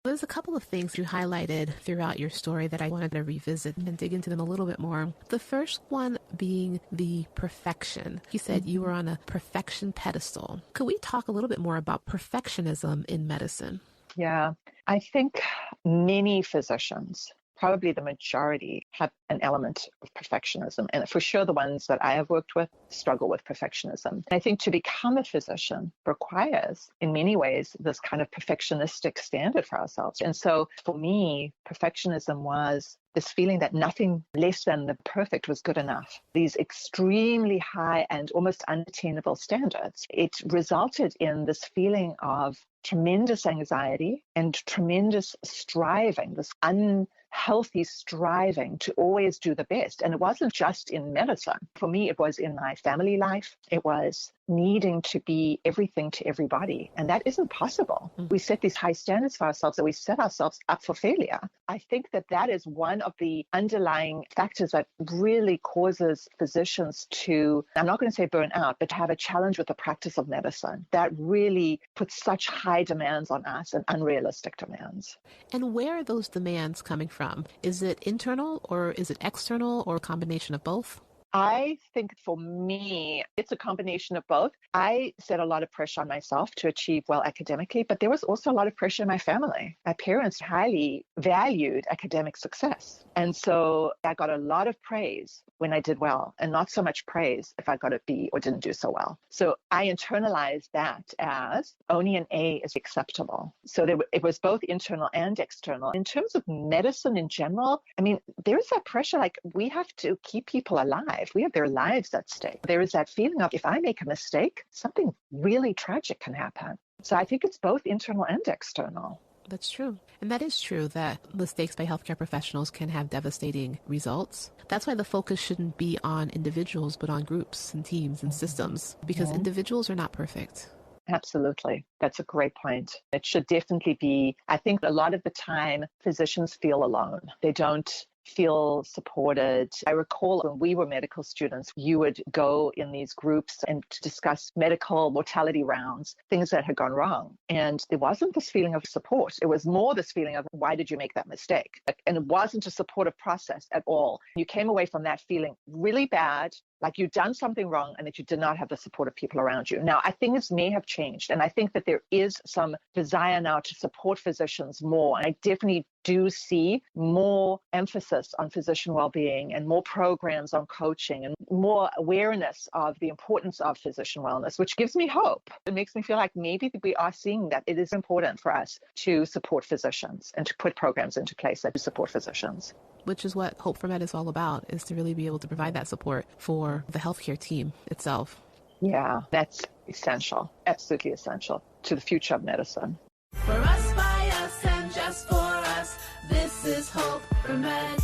There's a couple of things you highlighted throughout your story that I wanted to revisit and dig into them a little bit more. The first one being the perfection. You said you were on a perfection pedestal. Could we talk a little bit more about perfectionism in medicine? Yeah, I think many physicians, probably the majority, have an element of perfectionism. And for sure, the ones that I have worked with struggle with perfectionism. I think to become a physician requires, in many ways, this kind of perfectionistic standard for ourselves. And so for me, perfectionism was this feeling that nothing less than the perfect was good enough. These extremely high and almost unattainable standards. It resulted in this feeling of tremendous anxiety and tremendous striving, this unhealthy striving to always do the best. And it wasn't just in medicine. For me, it was in my family life. It was needing to be everything to everybody. And that isn't possible. We set these high standards for ourselves that we set ourselves up for failure. I think that that is one of the underlying factors that really causes physicians to, I'm not going to say burn out, but to have a challenge with the practice of medicine that really puts such high demands on us and unrealistic demands. And where are those demands coming from? Is it internal or is it external or a combination of both? I think for me, it's a combination of both. I set a lot of pressure on myself to achieve well academically, but there was also a lot of pressure in my family. My parents highly valued academic success. And so I got a lot of praise when I did well and not so much praise if I got a B or didn't do so well. So I internalized that as only an A is acceptable. So it was both internal and external. In terms of medicine in general, I mean, there is that pressure, like we have to keep people alive. We have their lives at stake. There is that feeling of if I make a mistake, something really tragic can happen. So I think it's both internal and external. That's true. And that is true that mistakes by healthcare professionals can have devastating results. That's why the focus shouldn't be on individuals, but on groups and teams and systems, because individuals are not perfect. Absolutely. That's a great point. It should definitely be, I think a lot of the time, physicians feel alone. They don't feel supported. I recall when we were medical students, you would go in these groups and to discuss medical mortality rounds, things that had gone wrong. And there wasn't this feeling of support. It was more this feeling of, why did you make that mistake? And it wasn't a supportive process at all. You came away from that feeling really bad, like you'd done something wrong and that you did not have the support of people around you. Now, I think this may have changed. And I think that there is some desire now to support physicians more. And I definitely do see more emphasis on physician well-being and more programs on coaching and more awareness of the importance of physician wellness, which gives me hope. It makes me feel like maybe we are seeing that it is important for us to support physicians and to put programs into place that support physicians. Which is what Hope for Med is all about, is to really be able to provide that support for the healthcare team itself. Yeah, that's essential, absolutely essential to the future of medicine. For us, by us, and just for us, this is Hope for Med.